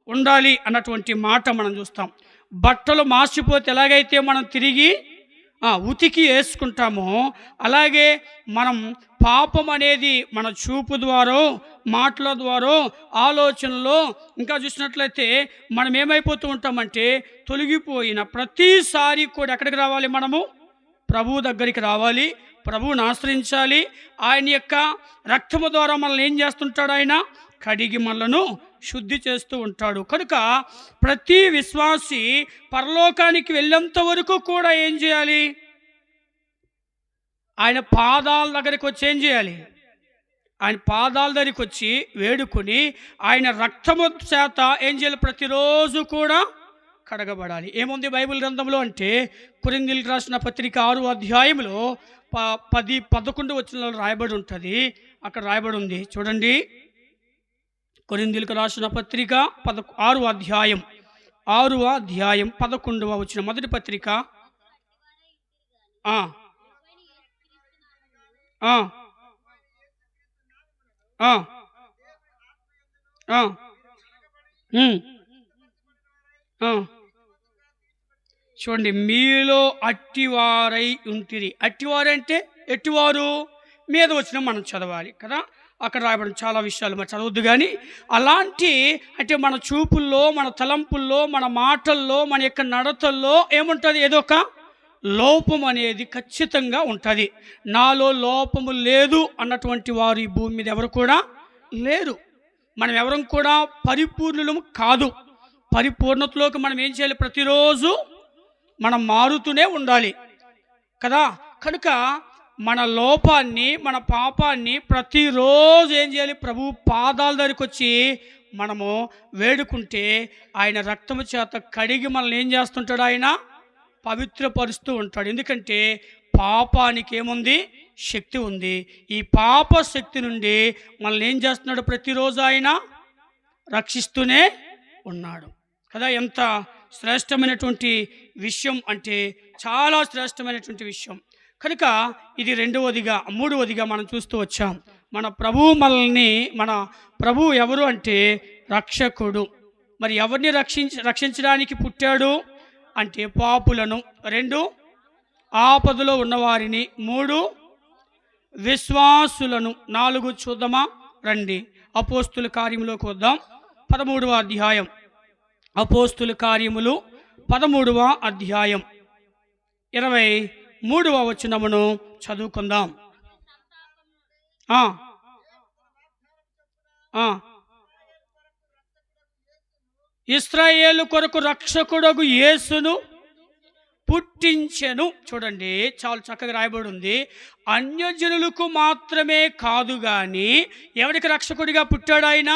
ఉండాలి అన్నటువంటి మాట మనం చూస్తాం. బట్టలు మాసిపోతే ఎలాగైతే మనం తిరిగి ఉతికి వేసుకుంటామో, అలాగే మనం పాపం అనేది మన చూపు ద్వారా, మాటల ద్వారా, ఆలోచనలో ఇంకా చూసినట్లయితే మనం ఏమైపోతూ ఉంటామంటే, తొలగిపోయిన ప్రతిసారి కూడా ఎక్కడికి రావాలి? మనము ప్రభువు దగ్గరికి రావాలి, ప్రభువుని ఆశ్రయించాలి. ఆయన యొక్క రక్తము ద్వారా మనల్ని ఏం చేస్తుంటాడు? ఆయన కడిగి మనలను శుద్ధి చేస్తూ ఉంటాడు. కనుక ప్రతి విశ్వాసి పరలోకానికి వెళ్ళేంత వరకు కూడా ఏం చేయాలి? ఆయన పాదాల దగ్గరికి వచ్చి ఏం చేయాలి? ఆయన పాదాల దగ్గరికి వచ్చి వేడుకొని ఆయన రక్తము చేత ఏం చేయాలి? ప్రతిరోజు కూడా కడగబడాలి. ఏముంది బైబిల్ గ్రంథంలో అంటే, కొరింథీయులకు రాసిన పత్రిక 6వ అధ్యాయంలో 10-11 వచనాల్లో రాయబడి ఉంటుంది. అక్కడ రాయబడి ఉంది చూడండి. కొరింథీయులకు రాసిన పత్రిక 6వ అధ్యాయం 11వ వచనం, మొదటి పత్రిక. చూడండి, మీలో అట్టివారై ఉంటిరి. అట్టివారంటే ఎట్టివారు? మీద వచ్చిన మనం చదవాలి కదా, అక్కడ రాయబడిన చాలా విషయాలు మరి చదవద్దు. కానీ అలాంటి అంటే మన చూపుల్లో, మన తలంపుల్లో, మన మాటల్లో, మన యొక్క నడతల్లో ఏముంటుంది? ఏదో ఒక లోపం అనేది ఖచ్చితంగా ఉంటుంది. నాలో లోపము లేదు అన్నటువంటి వారు ఈ భూమి మీద ఎవరు కూడా లేరు. మనం ఎవరం కూడా పరిపూర్ణులము కాదు. పరిపూర్ణతలోకి మనం ఏం చేయాలి? ప్రతిరోజు మనం మారుతూనే ఉండాలి కదా. కనుక మన లోపాన్ని, మన పాపాన్ని ప్రతిరోజు ఏం చేయాలి? ప్రభు పాదాల దగ్గరికి వచ్చి మనము వేడుకుంటే ఆయన రక్తము చేత కడిగి మనల్ని ఏం చేస్తుంటాడు? ఆయన పవిత్రపరుస్తూ ఉంటాడు. ఎందుకంటే పాపానికి ఏముంది? శక్తి ఉంది. ఈ పాప శక్తి నుండి మనల్ని ఏం చేస్తున్నాడు? ప్రతిరోజు ఆయన రక్షిస్తూనే ఉన్నాడు కదా. ఎంత శ్రేష్టమైనటువంటి విషయం అంటే చాలా శ్రేష్టమైనటువంటి విషయం. కనుక ఇది మూడవదిగా మనం చూస్తూ వచ్చాం. మన ప్రభు ఎవరు అంటే రక్షకుడు. మరి ఎవరిని రక్షించడానికి పుట్టాడు అంటే పాపులను, 2 ఆపదలో ఉన్నవారిని, 3 విశ్వాసులను, 4 చూద్దామా రండి. అపోస్తుల కార్యములోకి వద్దాం. 13వ అధ్యాయం, అపోస్తుల కార్యములు 13వ అధ్యాయం 23వ వచనమును చదువుకుందాం. ఇశ్రాయేలు కొరకు రక్షకుడగు యేసును పుట్టించెను. చూడండి, చాలా చక్కగా రాయబడి ఉంది. అన్యజనులకు మాత్రమే కాదు కానీ ఎవరికి రక్షకుడిగా పుట్టాడు? ఆయన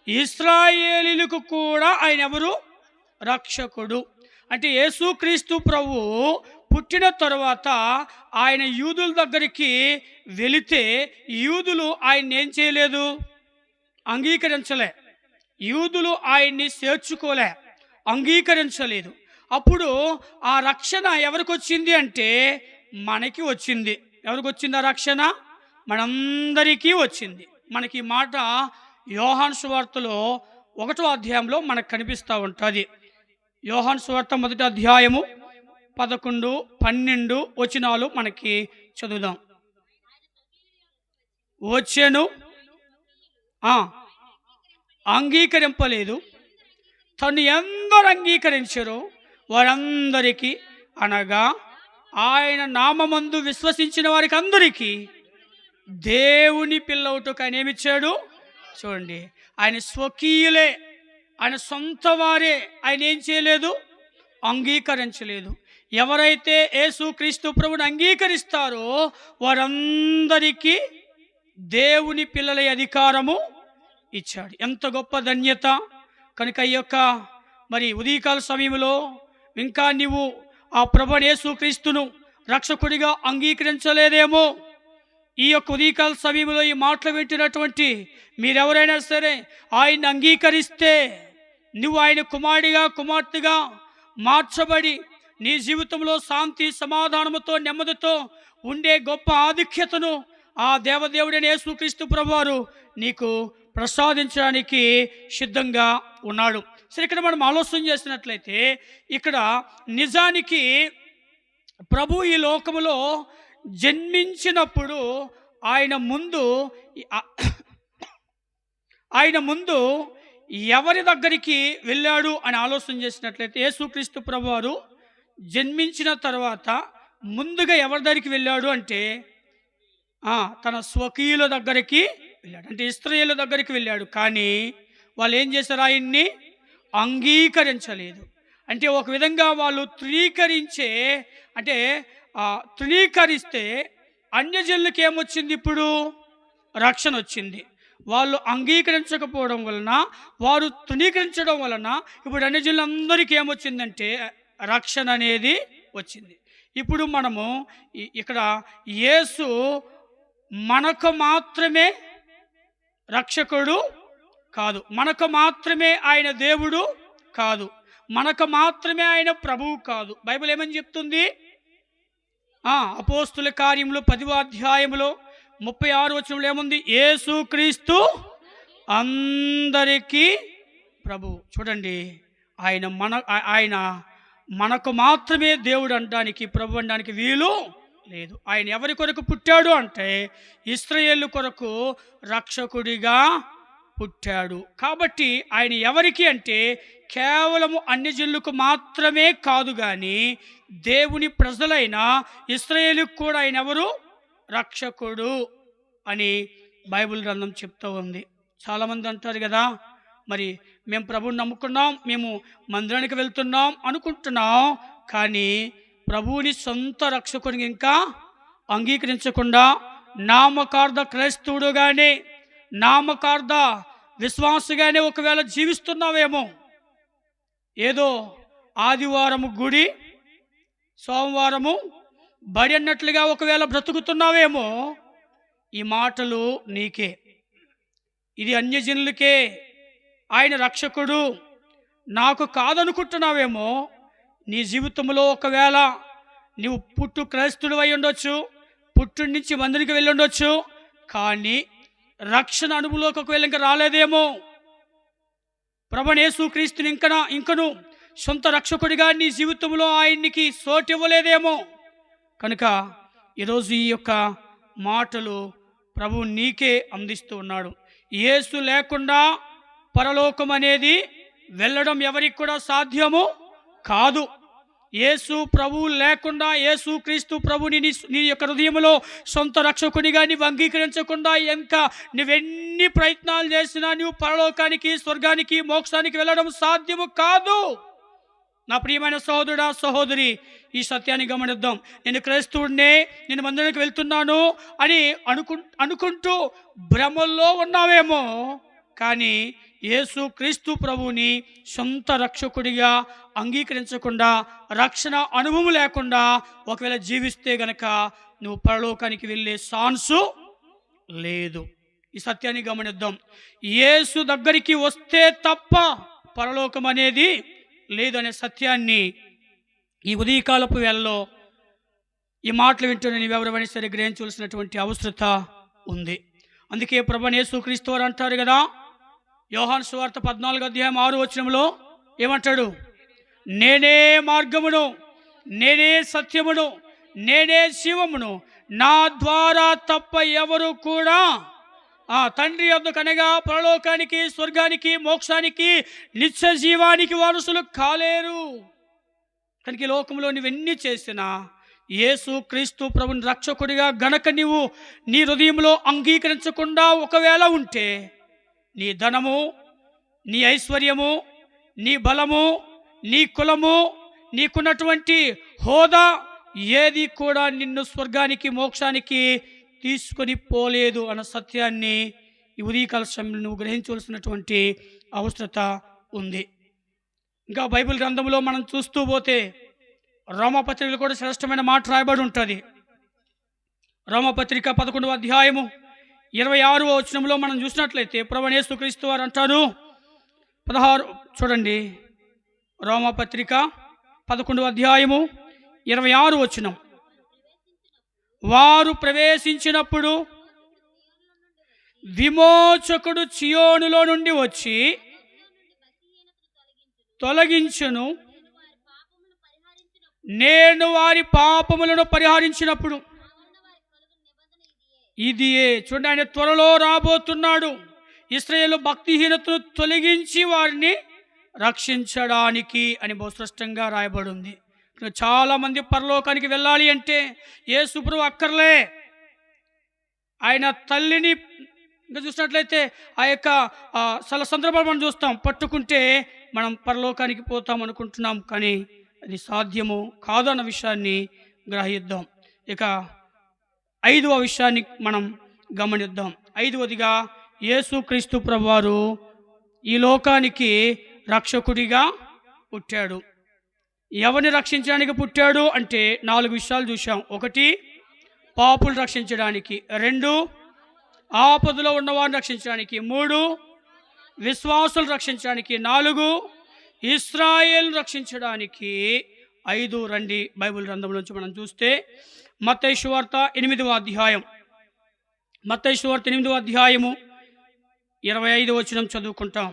ఇశ్రాయేలీలకు కూడా ఆయన ఎవరు? రక్షకుడు. అంటే యేసుక్రీస్తు ప్రభు పుట్టిన తరువాత ఆయన యూదుల దగ్గరికి వెళితే యూదులు ఆయన్ని ఏం చేయలేదు? అంగీకరించలే. యూదులు ఆయన్ని చేర్చుకోలే, అంగీకరించలేదు. అప్పుడు ఆ రక్షణ ఎవరికి వచ్చింది అంటే మనకి వచ్చింది. ఎవరికి వచ్చింది ఆ రక్షణ? మనందరికీ వచ్చింది. మనకి ఈ మాట యోహాను సువార్తలో 1వ అధ్యాయంలో మనకు కనిపిస్తూ ఉంటుంది. యోహాను సువార్త 1వ అధ్యాయము 11, 12 వచనాలు మనకి చదువుదాం. వచ్చెను, అంగీకరింపలేదు. తను ఎందరు అంగీకరించారో వారందరికీ, అనగా ఆయన నామమందు విశ్వసించిన వారికి అందరికీ దేవుని పిల్లవుటకు ఆయన ఏమిచ్చాడు? చూడండి, ఆయన స్వకీయులే, ఆయన సొంత వారే ఆయన ఏం చేయలేదు? అంగీకరించలేదు. ఎవరైతే యేసుక్రీస్తు ప్రభువుని అంగీకరిస్తారో వారందరికీ దేవుని పిల్లల అధికారము ఇచ్చాడు. ఎంత గొప్ప ధన్యత! కనుక ఈ యొక్క మరి ఉదయకాల సమయంలో ఇంకా నీవు ఆ ప్రభువైన యేసుక్రీస్తును రక్షకుడిగా అంగీకరించలేదేమో, ఈ యొక్క ఉదయకాల సమయంలో ఈ మాటలు వింటున్నటువంటి మీరెవరైనా సరే ఆయన్ని అంగీకరిస్తే నువ్వు ఆయన కుమారుడిగా, కుమార్తెగా మార్చబడి నీ జీవితంలో శాంతి, సమాధానముతో, నెమ్మదితో ఉండే గొప్ప ఆధిక్యతను ఆ దేవదేవుడైన యేసుక్రీస్తు ప్రభువారు నీకు ప్రసాదించడానికి సిద్ధంగా ఉన్నాడు. సరే, ఇక్కడ మనం ఆలోచన చేసినట్లయితే ఇక్కడ నిజానికి ప్రభు ఈ లోకములో జన్మించినప్పుడు ఆయన ముందు ఆయన ముందు ఎవరి దగ్గరికి వెళ్ళాడు అని ఆలోచన చేసినట్లయితే, యేసుక్రీస్తు ప్రభువారు జన్మించిన తర్వాత ముందుగా ఎవరి దగ్గరికి వెళ్ళాడు అంటే తన స్వకీయుల దగ్గరికి వెళ్ళాడు. అంటే ఇశ్రాయేలు దగ్గరికి వెళ్ళాడు. కానీ వాళ్ళు ఏం చేశారు? ఆయన్ని అంగీకరించలేదు. అంటే ఒక విధంగా వాళ్ళు తృణీకరిస్తే అన్యజనులకు ఏమొచ్చింది? ఇప్పుడు రక్షణ వచ్చింది. వాళ్ళు అంగీకరించకపోవడం వలన, వారు తృణీకరించడం వలన ఇప్పుడు అన్యజనులందరికీ ఏమొచ్చిందంటే రక్షణ అనేది వచ్చింది. ఇప్పుడు మనము ఇక్కడ యేసు మనకు మాత్రమే రక్షకుడు కాదు, మనకు మాత్రమే ఆయన దేవుడు కాదు, మనకు మాత్రమే ఆయన ప్రభువు కాదు. బైబిల్ ఏమని చెప్తుంది? అపోస్తుల కార్యములు 10వ అధ్యాయములో 36వ వచనంలో ఏముంది? యేసుక్రీస్తు అందరికీ ప్రభువు. చూడండి, ఆయన మనకు మాత్రమే దేవుడు అనడానికి, ప్రభు అనడానికి వీలు లేదు. ఆయన ఎవరి కొరకు పుట్టాడు అంటే ఇశ్రాయేలు కొరకు రక్షకుడిగా పుట్టాడు. కాబట్టి ఆయన ఎవరికి అంటే కేవలము అన్యజనులకు మాత్రమే కాదు, కానీ దేవుని ప్రజలైన ఇశ్రాయేలుకు కూడా ఆయన ఎవరు? రక్షకుడు అని బైబిల్ గ్రంథం చెప్తూ ఉంది. చాలామంది అంటారు కదా, మరి మేము ప్రభువుని నమ్ముకున్నాం, మేము మందిరానికి వెళ్తున్నాం అనుకుంటున్నాం, కానీ ప్రభువుని సొంత రక్షకుడిని ఇంకా అంగీకరించకుండా నామకార్థ క్రైస్తవుడుగానే, నామకార్థ విశ్వాసగానే ఒకవేళ జీవిస్తున్నావేమో. ఏదో ఆదివారము గుడి, సోమవారము బడి అన్నట్లుగా ఒకవేళ బ్రతుకుతున్నావేమో. ఈ మాటలు నీకే. ఇది అన్యజనులకే ఆయన రక్షకుడు, నాకు కాదనుకుంటున్నావేమో. నీ జీవితంలో ఒకవేళ నీవు పుట్టు క్రైస్తుడు అయి ఉండొచ్చు, పుట్టు నుంచి మందిరికి వెళ్ళి ఉండొచ్చు, కానీ రక్షణ అనుభవంలోకి ఒకవేళ ఇంకా రాలేదేమో. ప్రభువైన యేసుక్రీస్తుని ఇంకను సొంత రక్షకుడిగా నీ జీవితంలో ఆయన్నికి చోటు ఇవ్వలేదేమో. కనుక ఈరోజు ఈ యొక్క మాటలు ప్రభువు నీకే అందిస్తూ ఉన్నాడు. యేసు లేకుండా పరలోకం అనేది వెళ్ళడం ఎవరికి కూడా సాధ్యము కాదు. యేసు ప్రభువు లేకుండా, యేసు క్రీస్తు ప్రభుని నీ యొక్క హృదయంలో సొంత రక్షకునిగా నీవు అంగీకరించకుండా ఇంకా నువ్వెన్ని ప్రయత్నాలు చేసినా నువ్వు పరలోకానికి, స్వర్గానికి, మోక్షానికి వెళ్ళడం సాధ్యము కాదు. నా ప్రియమైన సహోదరుడా, సహోదరి, ఈ సత్యాన్ని గమనిద్దాం. నేను క్రైస్తవుడినే, నేను మందిరానికి వెళ్తున్నాను అని అనుకుంటూ భ్రమల్లో ఉన్నావేమో, కానీ యేసు క్రీస్తు ప్రభువుని సొంత రక్షకుడిగా అంగీకరించకుండా, రక్షణ అనుభవం లేకుండా ఒకవేళ జీవిస్తే గనక నువ్వు పరలోకానికి వెళ్ళే ఛాన్సు లేదు. ఈ సత్యాన్ని గమనిద్దాం. యేసు దగ్గరికి వస్తే తప్ప పరలోకం అనేది లేదనే సత్యాన్ని ఈ ఉదయకాలపు వేళలో ఈ మాటలు వింటున్న నీవెవరైనా సరే గ్రహించవలసినటువంటి అవసరత ఉంది. అందుకే ప్రభువైన యేసుక్రీస్తు వారు అంటారు కదా, యోహాను సువార్త 14వ అధ్యాయం 6వ వచనంలో ఏమంటాడు? నేనే మార్గమును, నేనే సత్యమును, నేనే జీవమును, నా ద్వారా తప్ప ఎవరు కూడా తండ్రి యొద్దకు అనగా పరలోకానికి, స్వర్గానికి, మోక్షానికి, నిత్య జీవానికి వారసులు కాలేరు. కనుక ఈ లోకంలో నువ్వెన్ని చేసినా యేసు క్రీస్తు ప్రభుని రక్షకుడిగా గనక నీవు నీ హృదయంలో అంగీకరించకుండా ఒకవేళ ఉంటే, నీ ధనము, నీ ఐశ్వర్యము, నీ బలము, నీ కులము, నీకున్నటువంటి హోదా ఏది కూడా నిన్ను స్వర్గానికి, మోక్షానికి తీసుకొని పోలేదు అన్న సత్యాన్ని ఈ ఉదయకాల సమయంలో నువ్వు గ్రహించవలసినటువంటి అవసరత ఉంది. ఇంకా బైబిల్ గ్రంథంలో మనం చూస్తూ పోతే రోమపత్రికలో కూడా శ్రేష్టమైన మాట రాయబడి ఉంటుంది. రోమపత్రిక 11వ అధ్యాయము 26వ వచనంలో మనం చూసినట్లయితే ప్రభువైన యేసుక్రీస్తు వారు అంటారు, 16 చూడండి, రోమపత్రిక 11వ అధ్యాయము 26వ వచనం. వారు ప్రవేశించినప్పుడు విమోచకుడు చీయోనులో నుండి వచ్చి తొలగించును. నేను వారి పాపములను పరిహరించినప్పుడు. ఇదియే చూడండి, ఆయన త్వరలో రాబోతున్నాడు. ఇశ్రాయేలు భక్తిహీనతను తొలగించి వారిని రక్షించడానికి అని బహుస్పష్టంగా రాయబడి ఉంది. చాలా మంది పరలోకానికి వెళ్ళాలి అంటే యేసు ప్రభువు అక్కర్లే. ఆయన తల్లిని ఇంకా చూసినట్లయితే ఆ యొక్క చాలా సందర్భాలు మనం చూస్తాం, పట్టుకుంటే మనం పరలోకానికి పోతాం అనుకుంటున్నాం, కానీ అది సాధ్యము కాదు అన్న విషయాన్ని గ్రహిద్దాం. ఇక 5వ విషయాన్ని మనం గమనిద్దాం. 5వదిగా యేసుక్రీస్తు ప్రభువారు ఈ లోకానికి రక్షకుడిగా పుట్టాడు. ఎవరిని రక్షించడానికి పుట్టాడు అంటే 4 విషయాలు చూసాం. 1, పాపులు రక్షించడానికి. 2, ఆపదలో ఉన్నవారిని రక్షించడానికి. 3, విశ్వాసులు రక్షించడానికి. 4, ఇశ్రాయేలు రక్షించడానికి. 5 రండి బైబిల్ గ్రంథం నుంచి మనం చూస్తే మత్తయి సువార్త 8వ అధ్యాయం. మత్తయి సువార్త 8వ అధ్యాయము 25వ వచనం చదువుకుంటాం.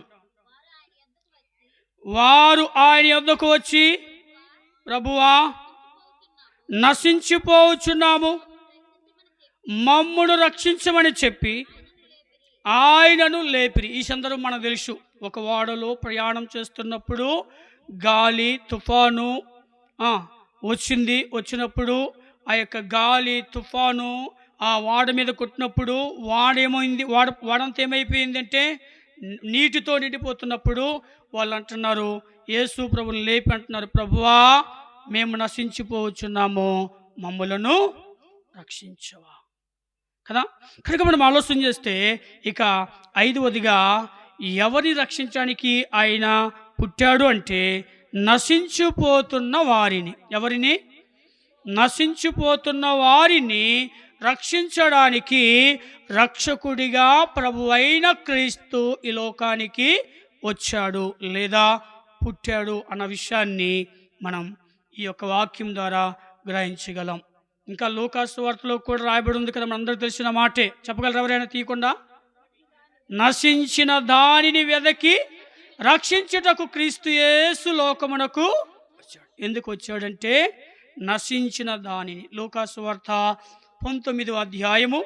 వారు ఆయన యొద్దకు వచ్చి, ప్రభువా, నశించిపోవచ్చున్నాము, మమ్మును రక్షించమని చెప్పి ఆయనను లేపిరి. ఈ సందర్భం మనకు తెలుసు. ఒక ఓడలో ప్రయాణం చేస్తున్నప్పుడు గాలి తుఫాను వచ్చినప్పుడు ఆ యొక్క గాలి తుఫాను ఆ వాడ మీద కొట్టినప్పుడు వాడంతా ఏమైపోయిందంటే నీటితో నిండిపోతున్నప్పుడు వాళ్ళు అంటున్నారు, యేసు ప్రభుని లేపి అంటున్నారు, ప్రభువా, మేము నశించిపోవచ్చున్నాము, మమ్ములను రక్షించవా కదా. కనుక మనం ఆలోచన చేస్తే ఇక 5వదిగా ఎవరిని రక్షించడానికి ఆయన పుట్టాడు అంటే నశించిపోతున్న వారిని. ఎవరిని? నశించిపోతున్న వారిని రక్షించడానికి రక్షకుడిగా ప్రభువైన క్రీస్తు ఈ లోకానికి వచ్చాడు లేదా పుట్టాడు అన్న విషయాన్ని మనం ఈ యొక్క వాక్యం ద్వారా గ్రహించగలం. ఇంకా లూకాసు వార్తలో కూడా రాయబడి ఉంది కదా, మనందరూ తెలిసిన మాటే. చెప్పగలరు ఎవరైనా తీయకుండా? నశించిన దానిని వెదకి రక్షించుటకు క్రీస్తు యేసు లోకమునకు వచ్చాడు. ఎందుకు వచ్చాడంటే నశించిన దానిని. లూకాసు వార్త 19వ అధ్యాయము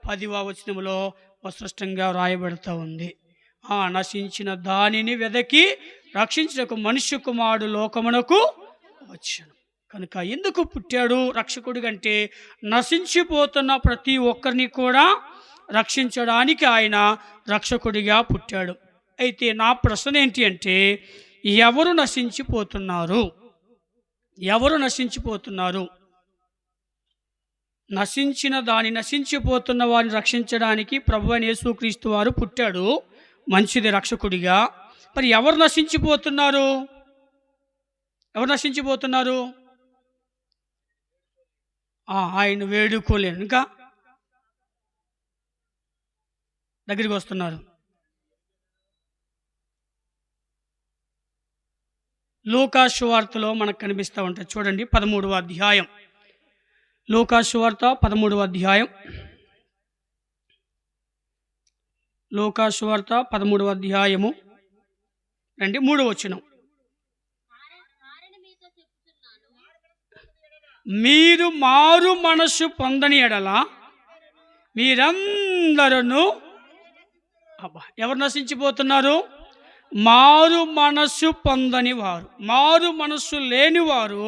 10వ వచనములో స్పష్టంగా రాయబడుతూ ఉంది. నశించిన దానిని వెదకి రక్షించుటకు మనుష్య కుమారుడు లోకమునకు వచ్చాడు. కనుక ఎందుకు పుట్టాడు రక్షకుడిగా అంటే నశించిపోతున్న ప్రతి ఒక్కరిని కూడా రక్షించడానికి ఆయన రక్షకుడిగా పుట్టాడు. అయితే నా ప్రశ్న ఏంటి అంటే, ఎవరు నశించిపోతున్నారు? ఎవరు నశించిపోతున్నారు? నశించిపోతున్న వారిని రక్షించడానికి ప్రభువైన యేసుక్రీస్తు వారు పుట్టాడు, మంచిది, రక్షకుడిగా. మరి ఎవరు నశించిపోతున్నారు? ఎవరు నశించిపోతున్నారు? ఆయన వేడుకోలేను, ఇంకా దగ్గరికి వస్తున్నారు. లూకాసు సువార్తలో మనకు కనిపిస్తూ ఉంటుంది. చూడండి 13వ అధ్యాయం. లూకాసు సువార్త 13వ అధ్యాయం. లూకాసు సువార్త 13వ అధ్యాయము 3వ వచనం. మీరు మారు మనస్సు పొందని ఎడల మీరందరూ ఎవరు నశించిపోతున్నారు? మారు మనస్సు పొందని వారు, మారు మనస్సు లేని వారు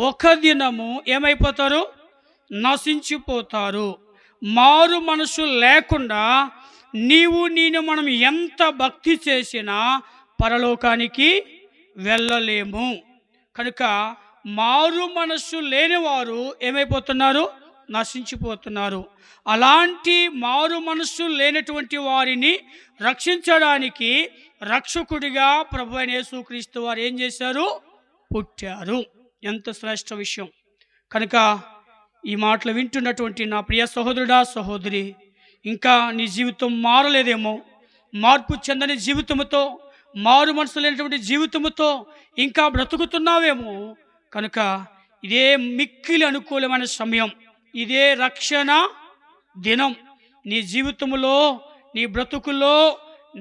ఒక దినము ఏమైపోతారు? నశించిపోతారు. మారు మనస్సు లేకుండా నేను మనం ఎంత భక్తి చేసినా పరలోకానికి వెళ్ళలేము. కనుక మారు మనస్సు లేనివారు ఏమైపోతున్నారు? నశించిపోతున్నారు. అలాంటి మారు మనస్సు లేనటువంటి వారిని రక్షించడానికి రక్షకుడిగా ప్రభువైన యేసుక్రీస్తు వారు ఏం చేశారు? పుట్టారు. ఎంత శ్రేష్ఠ విషయం. కనుక ఈ మాటలు వింటున్నటువంటి నా ప్రియ సహోదరుడా, సహోదరి, ఇంకా నీ జీవితం మారలేదేమో, మార్పు చెందని జీవితంతో, మారు మనసు లేనటువంటి జీవితంతో ఇంకా బ్రతుకుతున్నావేమో. కనుక ఇదే మిక్కిలి అనుకూలమైన సమయం, ఇదే రక్షణ దినం. నీ జీవితంలో, నీ బ్రతుకుల్లో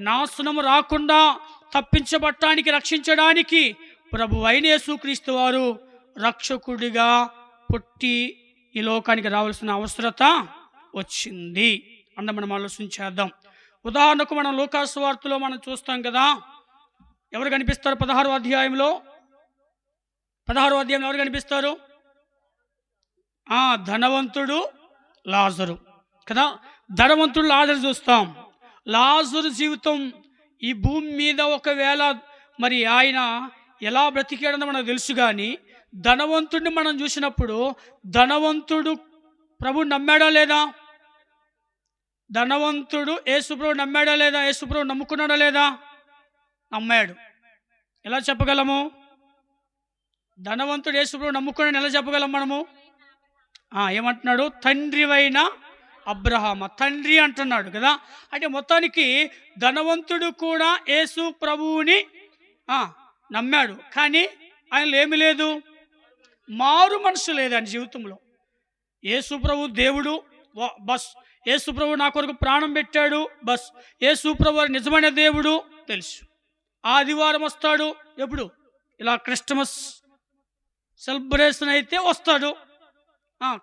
నాశనము రాకుండా తప్పించబట్టానికి, రక్షించడానికి ప్రభు అయిన యేసుక్రీస్తు వారు రక్షకుడిగా పుట్టి ఈ లోకానికి రావాల్సిన అవసరత వచ్చింది అన్న మనం ఆలోచించేద్దాం. ఉదాహరణకు మనం లూకాసు వార్తలో మనం చూస్తాం కదా, ఎవరు కనిపిస్తారు? 16వ అధ్యాయంలో ఎవరు కనిపిస్తారు? ధనవంతుడు, లాజరు కదా. ధనవంతుడు, లాజరు చూస్తాం. లాజరు జీవితం ఈ భూమి మీద ఒకవేళ మరి ఆయన ఎలా బ్రతికాడని మనకు తెలుసు, కానీ ధనవంతుడిని మనం చూసినప్పుడు ధనవంతుడు ప్రభు నమ్మాడా లేదా? ధనవంతుడు యేసుప్రభు నమ్మాడా లేదా? యేసుప్రభు నమ్ముకున్నాడా లేదా? నమ్మాడు. ఎలా చెప్పగలము? ధనవంతుడు యేసుప్రభు నమ్ముకున్నాడని ఎలా చెప్పగలం మనము? ఏమంటున్నాడు? తండ్రివైన అబ్రహామ, తండ్రి అంటున్నాడు కదా. అంటే మొత్తానికి ధనవంతుడు కూడా యేసు ప్రభువుని నమ్మాడు, కానీ ఆయనలో ఏమి లేదు? మారు మనసు లేదు ఆయన జీవితంలో. యేసు ప్రభు దేవుడు, బస్. యేసు ప్రభు నా కొరకు ప్రాణం పెట్టాడు, బస్. యేసు ప్రభు నిజమైన దేవుడు తెలుసు. ఆదివారం వస్తాడు, ఎప్పుడు ఇలా క్రిస్టమస్ సెలబ్రేషన్ అయితే వస్తాడు,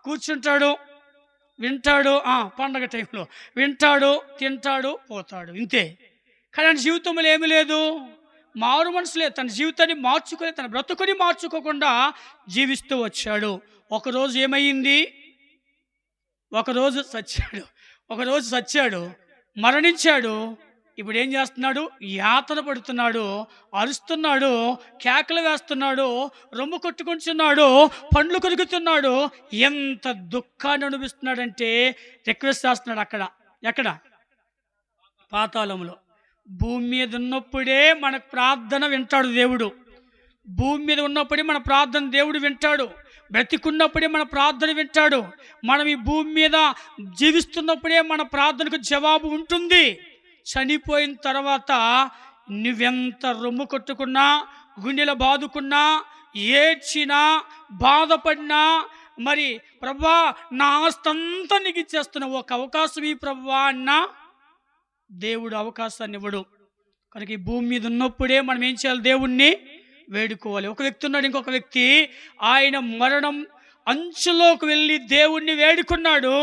కూర్చుంటాడు, వింటాడు, పండగ టైంలో వింటాడు, తింటాడు, పోతాడు, ఇంతే. కానీ ఆయన జీవితంలో ఏమీ లేదు, మారు మనసు లేదు. తన జీవితాన్ని మార్చుకొని, తన బ్రతుకుని మార్చుకోకుండా జీవిస్తూ వచ్చాడు. ఒకరోజు ఏమైంది? ఒకరోజు చచ్చాడు, మరణించాడు. ఇప్పుడు ఏం చేస్తున్నాడు? యాతన పడుతున్నాడు, అరుస్తున్నాడు, కేకలు వేస్తున్నాడు, రొమ్ము కొట్టుకుంటున్నాడు, పండ్లు కొరుకుతున్నాడు. ఎంత దుఃఖాన్ని అనుభవిస్తున్నాడంటే రిక్వెస్ట్ చేస్తున్నాడు. ఎక్కడ? పాతాళంలో. భూమి మీద ఉన్నప్పుడే మన ప్రార్థన వింటాడు దేవుడు. భూమి మీద ఉన్నప్పుడే మన ప్రార్థన దేవుడు వింటాడు. బ్రతికున్నప్పుడే మన ప్రార్థన వింటాడు. మనం ఈ భూమి మీద జీవిస్తున్నప్పుడే మన ప్రార్థనకు జవాబు ఉంటుంది. చనిపోయిన తర్వాత నువ్వెంత రొమ్ము కొట్టుకున్నా, గుండెలు బాదుకున్నా, ఏడ్చినా, బాధపడినా, మరి ప్రభువా నా ఆస్తంతా నీకు ఇచ్చేస్తున్నావు, ఒక అవకాశం ఈ ప్రభువా అన్నా దేవుడు అవకాశాన్ని ఇవ్వడు. కనుక ఈ భూమి మీద ఉన్నప్పుడే మనం ఏం చేయాలి? దేవుణ్ణి వేడుకోవాలి. ఒక వ్యక్తి ఉన్నాడు, ఇంకొక వ్యక్తి ఆయన మరణం అంచులోకి వెళ్ళి దేవుణ్ణి వేడుకున్నాడు.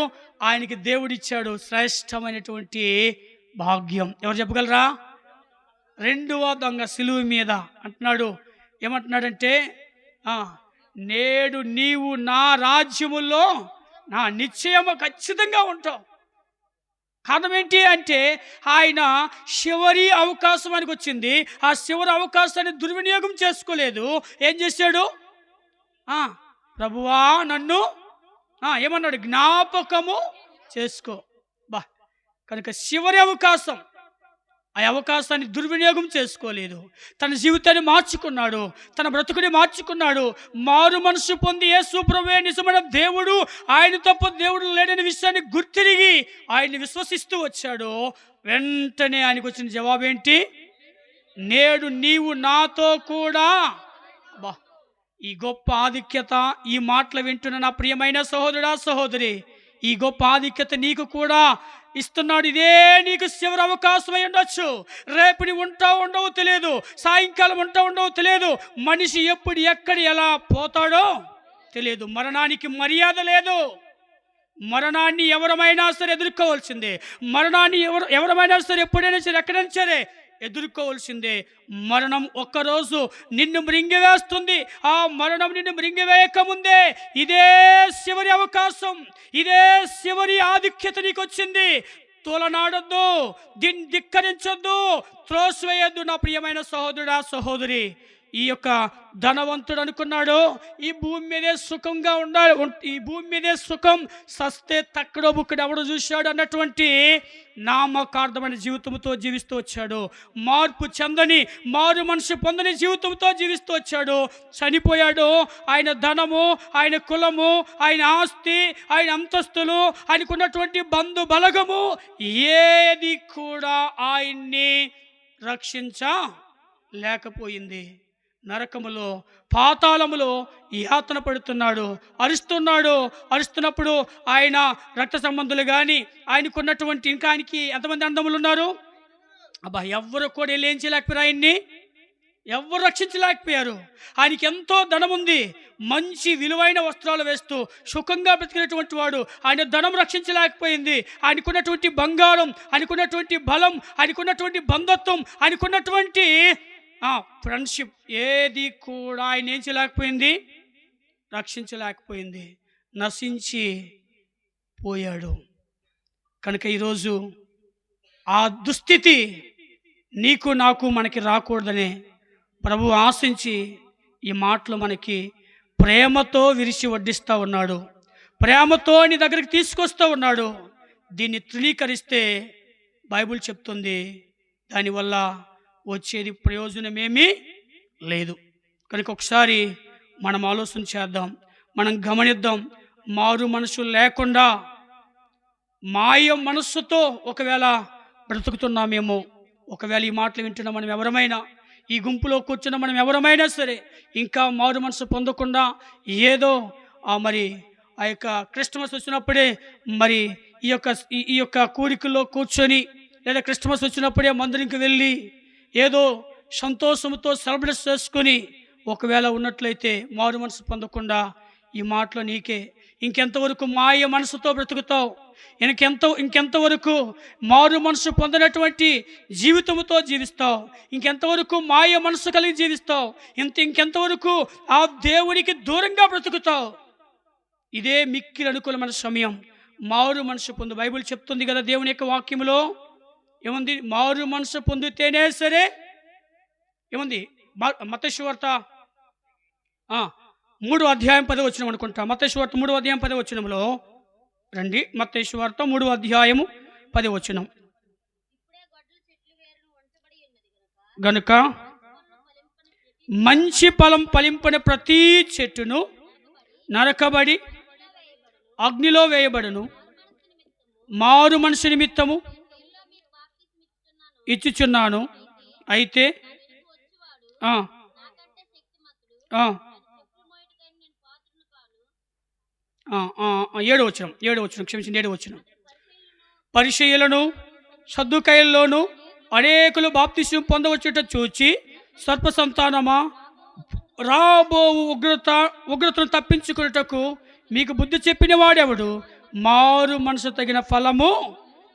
ఆయనకి దేవుడిచ్చాడు శ్రేష్టమైనటువంటి భాగ్యం. ఎవరు చెప్పగలరా? రెండవ దొంగ సిలువ మీద అంటున్నాడు. ఏమంటున్నాడంటే, నేడు నీవు నా రాజ్యములో నా నిశ్చయము ఖచ్చితంగా ఉంటావు. కారణం ఏంటి అంటే ఆయన చివరి అవకాశం ఆయనకు వచ్చింది. ఆ చివరి అవకాశాన్ని దుర్వినియోగం చేసుకోలేదు. ఏం చేశాడు? ప్రభువా నన్ను ఏమన్నాడు? జ్ఞాపకము చేసుకో. కనుక చివరి అవకాశం, ఆ అవకాశాన్ని దుర్వినియోగం చేసుకోలేదు. తన జీవితాన్ని మార్చుకున్నాడు, తన బ్రతుకుని మార్చుకున్నాడు. మారు మనసు పొంది యేసు ప్రభువే నిజమైన దేవుడు, ఆయన తప్ప దేవుడు లేడని విషయాన్ని గుర్తిరిగి ఆయన్ని విశ్వసిస్తూ వచ్చాడు. వెంటనే ఆయనకు వచ్చిన జవాబేంటి? నేడు నీవు నాతో కూడా. ఈ గొప్ప ఆధిక్యత, ఈ మాటలు వింటున్న నా ప్రియమైన సహోదరుడా, సహోదరి, ఈ గొప్ప ఆధిక్యత నీకు కూడా ఇస్తున్నాడు. ఇదే నీకు చివరి అవకాశం అయి ఉండొచ్చు. రేపు నీ ఉండవు తెలియదు, సాయంకాలం ఉండవు తెలియదు, మనిషి ఎప్పుడు ఎక్కడ ఎలా పోతాడో తెలియదు. మరణానికి మర్యాద లేదు. మరణాన్ని ఎవరమైనా సరే ఎదుర్కోవాల్సిందే. మరణాన్ని ఎవరమైనా సరే ఎప్పుడైనా సరే ఎక్కడైనా సరే ఎదుర్కోవాల్సిందే. మరణం ఒక్కరోజు నిన్ను మృంగివేస్తుంది. ఆ మరణం నిన్ను మృంగివేయకముందే ఇదే చివరి అవకాశం, ఇదే చివరి ఆధిక్యత నీకు వచ్చింది. తోలనాడొద్దు, ధిక్కరించొద్దు, త్రోసివేయొద్దు. నా ప్రియమైన సహోదరుడా, సహోదరి, ఈ యొక్క ధనవంతుడు అనుకున్నాడు ఈ భూమి మీదే సుఖంగా ఉండాలి, ఈ భూమి మీదే సుఖం, సస్తే తక్కడో బుక్కడు ఎవడు చూశాడు అన్నటువంటి నామకార్థమైన జీవితంతో జీవిస్తూ వచ్చాడు. మార్పు చెందని, మారు మనసు పొందని జీవితంతో జీవిస్తూ వచ్చాడు. చనిపోయాడు. ఆయన ధనము, ఆయన కులము, ఆయన ఆస్తి, ఆయన అంతస్తులు, ఆయనకున్నటువంటి బంధు బలగము ఏది కూడా ఆయన్ని రక్షించలేకపోయింది. నరకములో, పాతాళములో యాతన పడుతున్నాడు, అరుస్తున్నప్పుడు ఆయన రక్త సంబంధులు కానీ ఆయనకున్నటువంటి, ఇంకా ఆయనకి ఎంతమంది అన్నదమ్ములు ఉన్నారు? అబ్బా, ఎవ్వరు కూడా వెళ్ళి ఏం చేయలేకపోయారు ఆయన్ని, ఎవ్వరు రక్షించలేకపోయారు. ఆయనకి ఎంతో ధనం ఉంది, మంచి విలువైన వస్త్రాలు వేస్తూ సుఖంగా బ్రతికినటువంటి వాడు. ఆయన ధనం రక్షించలేకపోయింది. ఆయనకున్నటువంటి బంగారం, ఆయనకున్నటువంటి బలం, ఆయనకున్నటువంటి బంధత్వం, ఆయనకున్నటువంటి ఫ్రెండ్షిప్ ఏది కూడా ఆయన ఏం చేయలేకపోయింది, రక్షించలేకపోయింది. నశించి పోయాడు. కనుక ఈరోజు ఆ దుస్థితి నీకు నాకు మనకి రాకూడదనే ప్రభు ఆశించి ఈ మాటలు మనకి ప్రేమతో విరిచి వడ్డిస్తూ ఉన్నాడు. ప్రేమతో నీ దగ్గరికి తీసుకొస్తూ ఉన్నాడు. దీన్ని తృణీకరిస్తే బైబిల్ చెప్తుంది దానివల్ల వచ్చేది ప్రయోజనమేమీ లేదు. కనుక ఒకసారి మనం ఆలోచన చేద్దాం, మనం గమనిద్దాం. మారు మనసు లేకుండా మాయ మనస్సుతో ఒకవేళ బ్రతుకుతున్నామేమో. ఒకవేళ ఈ మాటలు వింటున్న మనం ఎవరమైనా, ఈ గుంపులో కూర్చున్న మనం ఎవరమైనా సరే ఇంకా మారు మనసు పొందకుండా ఏదో మరి ఆ యొక్క క్రిస్మస్ వచ్చినప్పుడే మరి ఈ యొక్క కూడికల్లో కూర్చొని, లేదా క్రిస్మస్ వచ్చినప్పుడే మందిరికి వెళ్ళి ఏదో సంతోషంతో సెలబ్రేట్ చేసుకొని ఒకవేళ ఉన్నట్లయితే మారు మనసు పొందకుండా ఈ మాటలో నీకే ఇంకెంతవరకు మాయ మనసుతో బ్రతుకుతావు? ఇంకెంతవరకు మారు మనసు పొందినటువంటి జీవితంతో జీవిస్తావు? ఇంకెంతవరకు మాయ మనసు కలిగి జీవిస్తావు? ఇంకెంతవరకు ఆ దేవునికి దూరంగా బ్రతుకుతావు? ఇదే మిక్కిలి అనుకూలమైన సమయం. మారు మనసు పొందు. బైబిల్ చెప్తుంది కదా, దేవుని యొక్క వాక్యములో ఏముంది? మారు మనసు పొందితేనే సరే ఏముంది? మత్తయి సువార్త 3వ అధ్యాయం 10వ వచనం అనుకుంటా. మత్తయి సువార్త 3వ అధ్యాయం 10వ వచనంలో రండి. మత్తయి సువార్త 3వ అధ్యాయము 10వ వచనం. గనుక మంచి ఫలం ఫలింపని ప్రతి చెట్టును నరకబడి అగ్నిలో వేయబడును. మారు మనసు నిమిత్తము ఇచ్చుచున్నాను. అయితే 7వ వచనం క్షమించండి, 7వ వచనం. పరిసయ్యులను సద్దుకయ్యుల్లోనూ అనేకులు బాప్తిస్మం పొందవచ్చుట చూచి సర్ప సంతానమా, రాబో ఉగ్రతను తప్పించుకున్నటకు మీకు బుద్ధి చెప్పిన వాడెవడు? మారు మనసు తగిన ఫలము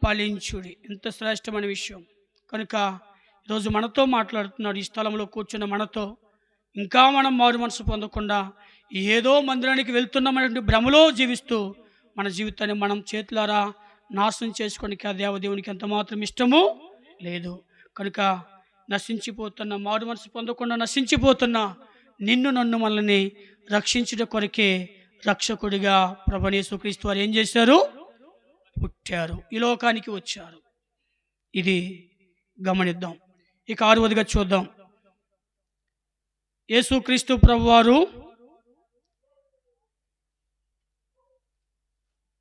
ఫలించుడి. ఎంత శ్రేష్టమైన విషయం. కనుక ఈరోజు మనతో మాట్లాడుతున్నాడు, ఈ స్థలంలో కూర్చున్న మనతో. ఇంకా మనం మారు మనసు పొందకుండా ఏదో మందిరానికి వెళ్తున్నామనే భ్రమలో జీవిస్తూ మన జీవితాన్ని మనం చేతులారా నాశనం చేసుకోవడానికి ఆ దేవదేవునికి ఎంత మాత్రం ఇష్టము లేదు. కనుక నశించిపోతున్న, మారు మనసు పొందకుండా నశించిపోతున్న నిన్ను నన్ను మనల్ని రక్షించుట కొరకే రక్షకుడిగా ప్రభువైన యేసుక్రీస్తు వారు ఏం చేశారు? పుట్టారు, ఈ లోకానికి వచ్చారు. ఇది గమనిద్దాం. ఇక 6వదిగా చూద్దాం. యేసుక్రీస్తు ప్రభువారు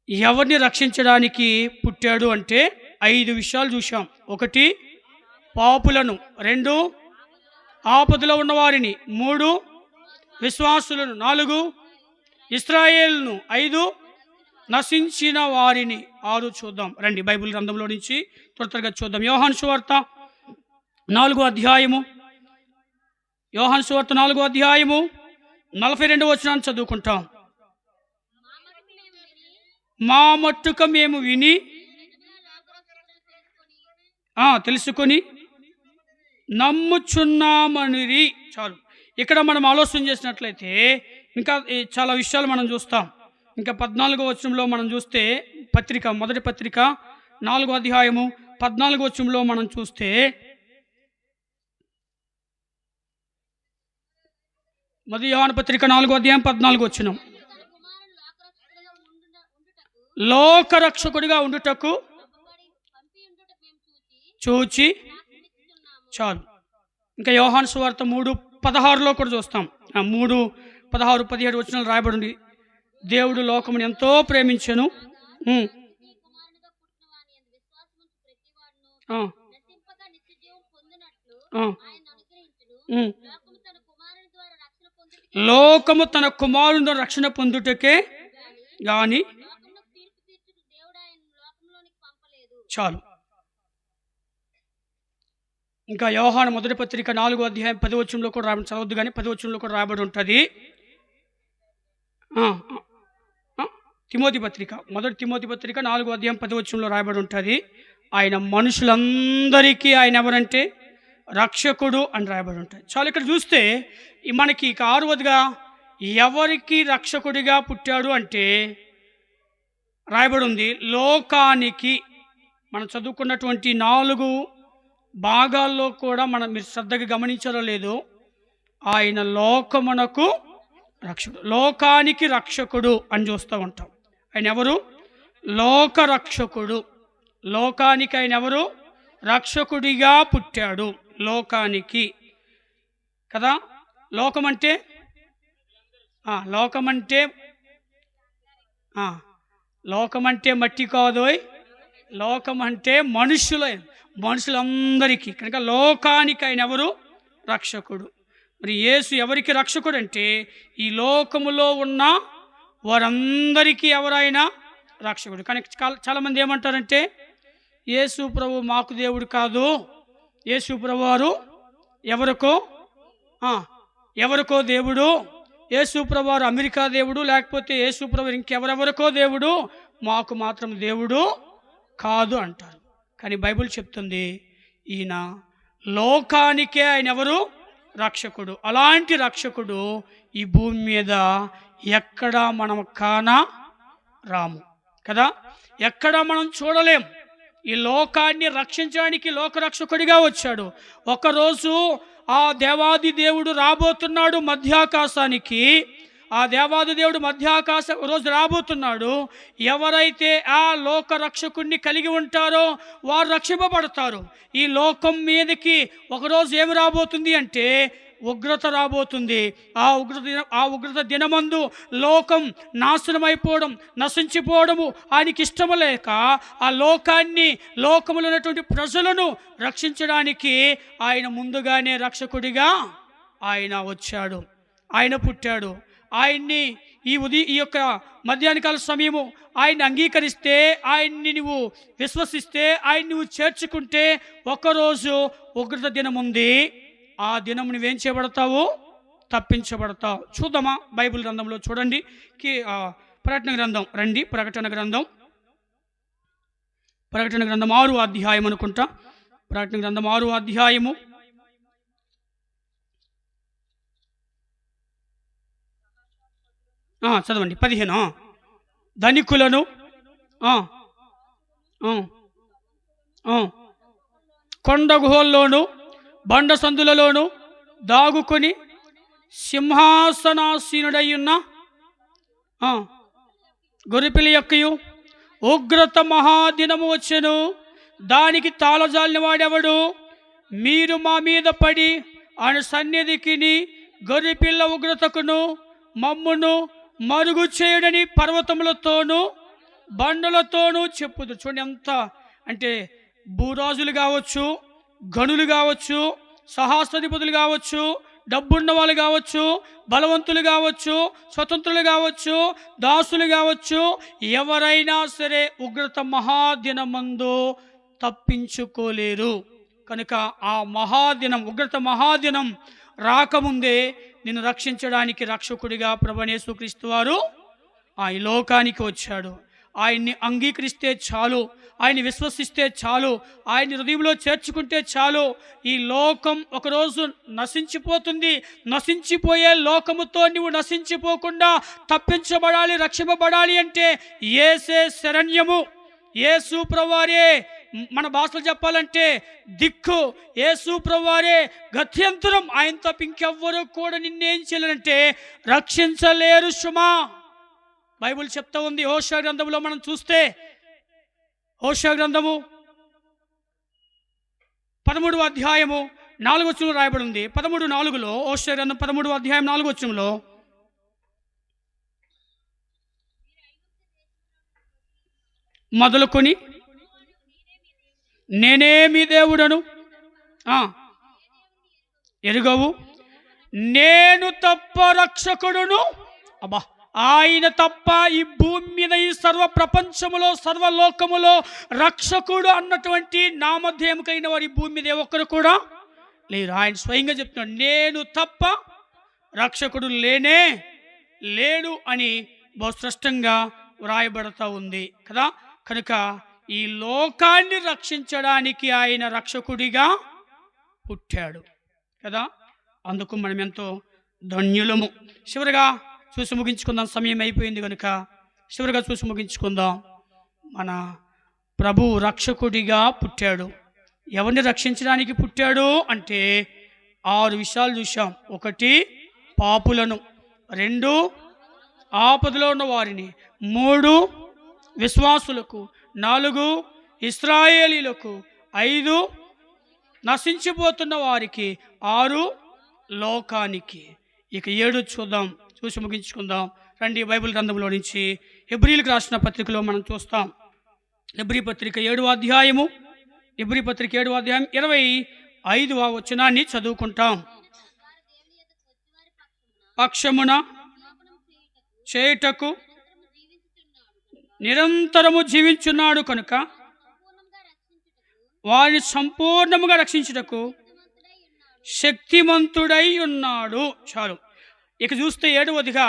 ఎవరిని రక్షించడానికి పుట్టాడు అంటే 5 విషయాలు చూసాం. 1 పాపులను, 2 ఆపదలో ఉన్నవారిని, 3 విశ్వాసులను, 4 ఇశ్రాయేలును, 5 నశించిన వారిని. 6 చూద్దాం రండి. బైబిల్ గ్రంథంలో నుంచి త్వరగా చూద్దాం. యోహాను సువార్త 4వ అధ్యాయము, యోహాను సువార్త 4వ అధ్యాయము 42వ వచనాన్ని చదువుకుంటాం. మా మట్టుక మేము విని తెలుసుకొని నమ్ముచున్నామని. చాలు. ఇక్కడ మనం ఆలోచన చేసినట్లయితే ఇంకా చాలా విషయాలు మనం చూస్తాం. ఇంకా 14వ వచనంలో మనం చూస్తే పత్రిక, మొదటి పత్రిక 4వ అధ్యాయము 14వ వచనంలో మనం చూస్తే మొదటి యోహాను పత్రిక 4వ అధ్యాయం 14వ వచనం. లోకరక్షకుడిగా ఉండుటకు చూచి. చాలు. ఇంకా యోహాను సువార్త 3:16లో కూడా చూస్తాం. 3, 16, 17 వచనాలు రాయబడి దేవుడు లోకమును ఎంతో ప్రేమించెను. లోకము తన కుమారుని రక్షణ పొందుటకే గాని. చాలు. ఇంకా యోహాను మొదటి పత్రిక 4వ అధ్యాయం 10వ వచనంలో కూడా రాబడి, చదవద్దు కానీ 10వ వచనంలో కూడా రాబడి ఉంటుంది. తిమోతి పత్రిక, మొదటి తిమోతి పత్రిక 4వ అధ్యాయం 10వ వచనంలో రాయబడి ఉంటుంది. ఆయన మనుషులందరికీ ఆయన ఎవరంటే రక్షకుడు అని రాయబడి ఉంటుంది. చాలా ఇక్కడ చూస్తే మనకి ఇక 6వదిగా ఎవరికి రక్షకుడిగా పుట్టాడు అంటే రాయబడి ఉంది, లోకానికి. మనం చదువుకున్నటువంటి 4 భాగాల్లో కూడా మీరు శ్రద్ధగా గమనించారో లేదో, ఆయన లోకమునకు రక్షకుడు, లోకానికి రక్షకుడు అని చూస్తూ ఉంటాం. ఆయన ఎవరు? లోక రక్షకుడు. లోకానికి ఆయన ఎవరు? రక్షకుడిగా పుట్టాడు లోకానికి కదా. లోకమంటే లోకమంటే మట్టి కాదోయ్, లోకమంటే మనుషులందరికీ. కనుక లోకానికి ఆయన ఎవరు? రక్షకుడు. మరి యేసు ఎవరికి రక్షకుడు అంటే ఈ లోకములో ఉన్న వారందరికీ ఎవరైనా రక్షకుడు. కానీ చాలామంది ఏమంటారంటే యేసు ప్రభు మాకు దేవుడు కాదు, యేసు ప్రభు వారు ఎవరికో దేవుడు, యేసు ప్రభు వారు అమెరికా దేవుడు, లేకపోతే యేసు ప్రభు ఇంకెవరెవరికో దేవుడు, మాకు మాత్రం దేవుడు కాదు అంటారు. కానీ బైబిల్ చెప్తుంది ఈయన లోకానికే ఆయన ఎవరు? రక్షకుడు. అలాంటి రక్షకుడు ఈ భూమి మీద ఎక్కడా మనం రాము కదా, ఎక్కడా మనం చూడలేం. ఈ లోకాన్ని రక్షించడానికి లోకరక్షకుడిగా వచ్చాడు. ఒకరోజు ఆ దేవాది దేవుడు రాబోతున్నాడు మధ్యాకాశానికి. ఆ దేవాది దేవుడు మధ్యాకాశ రోజు రాబోతున్నాడు. ఎవరైతే ఆ లోక రక్షకుడిని కలిగి ఉంటారో వారు రక్షింపబడతారు. ఈ లోకం మీదకి ఒకరోజు ఏమి రాబోతుంది అంటే ఉగ్రత రాబోతుంది. ఆ ఉగ్రత దినమందు లోకం నాశనమైపోవడం, నశించిపోవడము ఆయనకి ఇష్టము లేక ఆ లోకములో ఉన్నటువంటి ప్రజలను రక్షించడానికి ఆయన ముందుగానే రక్షకుడిగా ఆయన వచ్చాడు, ఆయన పుట్టాడు. ఆయన్ని ఈ యొక్క మధ్యాహ్నకాల సమయము ఆయన్ని అంగీకరిస్తే, ఆయన్ని నువ్వు విశ్వసిస్తే, ఆయన్ని నువ్వు చేర్చుకుంటే ఒకరోజు ఉగ్రత దినం ఉంది. ఆ దినం నువ్వేం చేయబడతావు? తప్పించబడతావు. చూద్దామా బైబిల్ గ్రంథంలో? చూడండి ప్రకటన గ్రంథం రండి. ప్రకటన గ్రంథం 6వ అధ్యాయం అనుకుంటా. ప్రకటన గ్రంథం 6వ అధ్యాయము చదవండి 15. ధనికులను కొండ గుహల్లోను బండ సందులలోను దాగుకొని సింహాసనాసీనుడయ్యున్న గొర్రెపిల్ల యొక్కయు ఉగ్రత మహాదినము వచ్చెను, దానికి తాళజాలిన వాడెవడు? మీరు మా మీద పడి ఆయన సన్నిధికిని గొర్రెపిల్ల ఉగ్రతకును మమ్మును మరుగు చేయుడని పర్వతములతోనూ బండలతోనూ చెప్పుదు. చూడండి ఎంత అంటే, భూరాజులు కావచ్చు, గనులు కావచ్చు, సహస్రాధిపతులు కావచ్చు, డబ్బున్న వాళ్ళు కావచ్చు, బలవంతులు కావచ్చు, స్వతంత్రులు కావచ్చు, దాసులు కావచ్చు, ఎవరైనా సరే ఉగ్రత మహాదినమందు తప్పించుకోలేరు. కనుక ఆ మహాదినం, ఉగ్రత మహాదినం రాకముందే నిన్ను రక్షించడానికి రక్షకుడిగా ప్రభువైన యేసుక్రీస్తు వారు ఈ లోకానికి వచ్చాడు. ఆయన్ని అంగీకరిస్తే చాలు, ఆయన్ని విశ్వసిస్తే చాలు, ఆయన్ని హృదయంలో చేర్చుకుంటే చాలు. ఈ లోకం ఒకరోజు నశించిపోతుంది. నశించిపోయే లోకముతో నువ్వు నశించిపోకుండా తప్పించబడాలి, రక్షింపబడాలి అంటే యేసే శరణ్యము. యేసు ప్రభువారే మన భాషలో చెప్పాలంటే దిక్కు. యేసు ప్రభువారే గత్యంతరం. ఆయన తప్ప ఇంకెవ్వరూ కూడా నిన్నేం చేయలేరంటే రక్షించలేరు సుమా. బైబిల్ చెప్తా ఉంది. హోషేయ గ్రంథంలో మనం చూస్తే, హోషేయ గ్రంథము 13వ అధ్యాయము 4వ వచనంలో రాయబడి ఉంది. 13:4 హోషేయ గ్రంథం 13వ అధ్యాయం 4వ వచనంలో, మొదలుకొని నేనే మీ దేవుడను ఎరుగవు, నేను తప్ప రక్షకుడును. అబ్బా, ఆయన తప్ప ఈ భూమి మీద, ఈ సర్వ ప్రపంచములో, సర్వలోకములో రక్షకుడు అన్నటువంటి నామధేయముకైన వారు ఈ భూమి మీద ఒక్కరు కూడా లేరు. ఆయన స్వయంగా చెప్తున్నాడు, నేను తప్ప రక్షకుడు లేనే లేడు అని బహుస్పష్టంగా వ్రాయబడతా ఉంది కదా. కనుక ఈ లోకాన్ని రక్షించడానికి ఆయన రక్షకుడిగా పుట్టాడు కదా. అందుకు మనం ఎంతో ధన్యులము. చివరిగా చూసి ముగించుకుందాం, సమయం అయిపోయింది కనుక చివరిగా చూసి ముగించుకుందాం. మన ప్రభు రక్షకుడిగా పుట్టాడు. ఎవరిని రక్షించడానికి పుట్టాడు అంటే 6 విషయాలు చూసాం. 1, పాపులను. 2, ఆపదలో ఉన్న వారిని. 3, విశ్వాసులకు. 4, ఇశ్రాయేలీలకు. 5, నశించిపోతున్న వారికి. 6, లోకానికి. ఇక 7 చూద్దాం, చూసి ముగించుకుందాం. రండి బైబిల్ గ్రంథంలో నుంచి హెబ్రీలకు రాసిన పత్రికలో మనం చూస్తాం. హెబ్రీ పత్రిక 7వ అధ్యాయము, హెబ్రీ పత్రిక 7వ అధ్యాయం 25వ వచనాన్ని చదువుకుంటాం. పక్షమున చేయుటకు నిరంతరము జీవించున్నాడు కనుక వారిని సంపూర్ణముగా రక్షించుటకు శక్తిమంతుడై ఉన్నాడు. చాలు. ఇక చూస్తే 7వదిగా,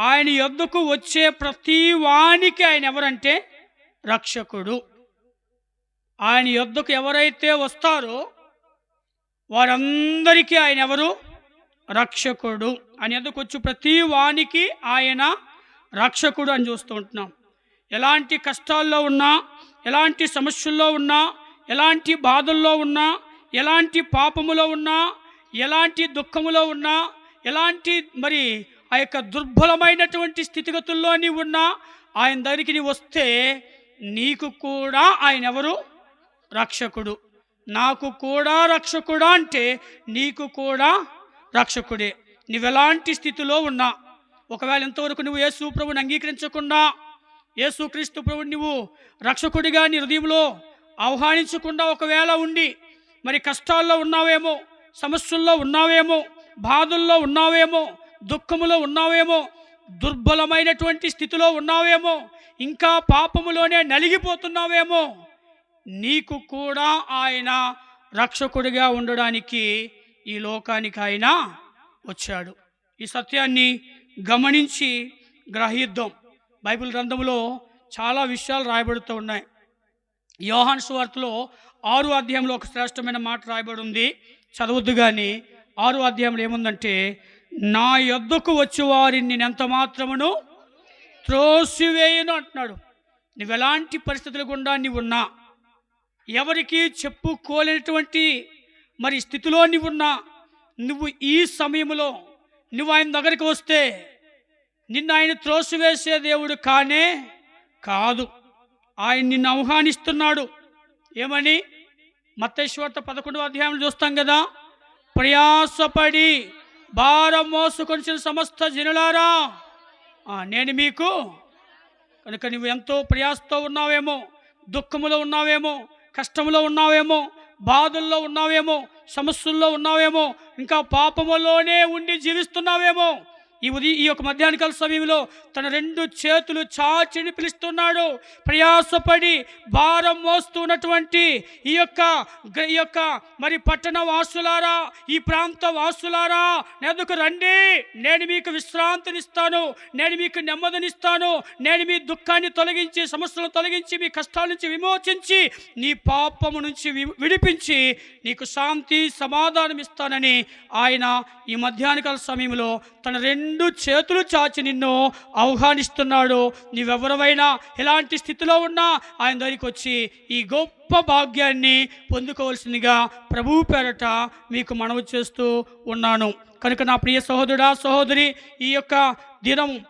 ఆయన యొద్దకు వచ్చే ప్రతి వానికి ఆయన ఎవరంటే రక్షకుడు. ఆయన యొద్దకు ఎవరైతే వస్తారో వారందరికీ ఆయన ఎవరు? రక్షకుడు. ఆయన యొద్దకు వచ్చి ప్రతి వానికి ఆయన రక్షకుడు అని చూస్తూ ఉంటున్నాం. ఎలాంటి కష్టాల్లో ఉన్నా, ఎలాంటి సమస్యల్లో ఉన్నా, ఎలాంటి బాధల్లో ఉన్నా, ఎలాంటి పాపములో ఉన్నా, ఎలాంటి దుఃఖములో ఉన్నా, ఎలాంటి మరి ఆ యొక్క దుర్బలమైనటువంటి స్థితిగతుల్లో నీవు ఉన్నా, ఆయన దగ్గరికి నీవు వస్తే నీకు కూడా ఆయన ఎవరు? రక్షకుడు. నాకు కూడా రక్షకుడా అంటే నీకు కూడా రక్షకుడే. నువ్వెలాంటి స్థితిలో ఉన్నా, ఒకవేళ ఇంతవరకు నువ్వు యేసు ప్రభువుని అంగీకరించకుండా, యేసుక్రీస్తు ప్రభువుని నువ్వు రక్షకుడిగా నీ హృదయంలో ఆహ్వానించకుండా ఒకవేళ ఉండి మరి కష్టాల్లో ఉన్నావేమో, సమస్యల్లో ఉన్నావేమో, బాధల్లో ఉన్నావేమో, దుఃఖములో ఉన్నావేమో, దుర్బలమైనటువంటి స్థితిలో ఉన్నావేమో, ఇంకా పాపములోనే నలిగిపోతున్నావేమో, నీకు కూడా ఆయన రక్షకుడిగా ఉండడానికి ఈ లోకానికి ఆయన వచ్చాడు. ఈ సత్యాన్ని గమనించి గ్రహిద్దాం. బైబిల్ గ్రంథంలో చాలా విషయాలు రాయబడుతూ ఉన్నాయి. యోహాను సువార్తలో 6వ అధ్యాయంలో ఒక శ్రేష్టమైన మాట రాయబడి ఉంది, చదవద్దు. కానీ 6వ అధ్యాయంలో ఏముందంటే, నా యొద్దకు వచ్చి వారిని నేను ఎంత మాత్రమును త్రోసివేయను అంటున్నాడు. నువ్వు ఎలాంటి పరిస్థితుల గుండా నీవున్నా, ఎవరికి చెప్పుకోలేనటువంటి మరి స్థితిలో నీవున్నా, నువ్వు ఈ సమయంలో నువ్వు ఆయన దగ్గరికి వస్తే నిన్ను ఆయన త్రోసివేసే దేవుడు కానే కాదు. ఆయన నిన్ను ఆహ్వానిస్తున్నాడు. ఏమని? మత్తయి సువార్త 11వ అధ్యాయంలో చూస్తాం కదా, ప్రయాసపడి భారం మోసుకొనిచిన సమస్త జనులారా నేను మీకు. కనుక నువ్వు ఎంతో ప్రయాసతో ఉన్నావేమో, దుఃఖములో ఉన్నావేమో, కష్టములో ఉన్నావేమో, బాధల్లో ఉన్నావేమో, సమస్యల్లో ఉన్నావేమో, ఇంకా పాపములోనే ఉండి జీవిస్తున్నావేమో, ఈ యొక్క మధ్యాహ్నకాల సమయంలో తన 2 చేతులు చాచిని పిలుస్తున్నాడు. ప్రయాసపడి భారం మోస్తున్నటువంటి ఈ యొక్క మరి పట్టణ వాసులారా, ఈ ప్రాంత వాసులారా, నెదుకు రండి, నేను మీకు విశ్రాంతినిస్తాను, నేను మీకు నెమ్మదినిస్తాను, నేను మీ దుఃఖాన్ని తొలగించి, సమస్యలను తొలగించి, మీ కష్టాల నుంచి విమోచించి, నీ పాపము నుంచి విడిపించి నీకు శాంతి సమాధానం ఇస్తానని ఆయన ఈ మధ్యాహ్నకాల సమయంలో తన 2 చేతులు చాచి నిన్ను ఆహ్వానిస్తున్నాడు. నీవెవరైనా ఎలాంటి స్థితిలో ఉన్నా ఆయన దగ్గరికి వచ్చి ఈ గొప్ప భాగ్యాన్ని పొందుకోవాల్సిందిగా ప్రభువు పేరట మీకు మనవి చేస్తూ ఉన్నాను. కనుక నా ప్రియ సహోదరుడా, సహోదరి, ఈ యొక్క దినం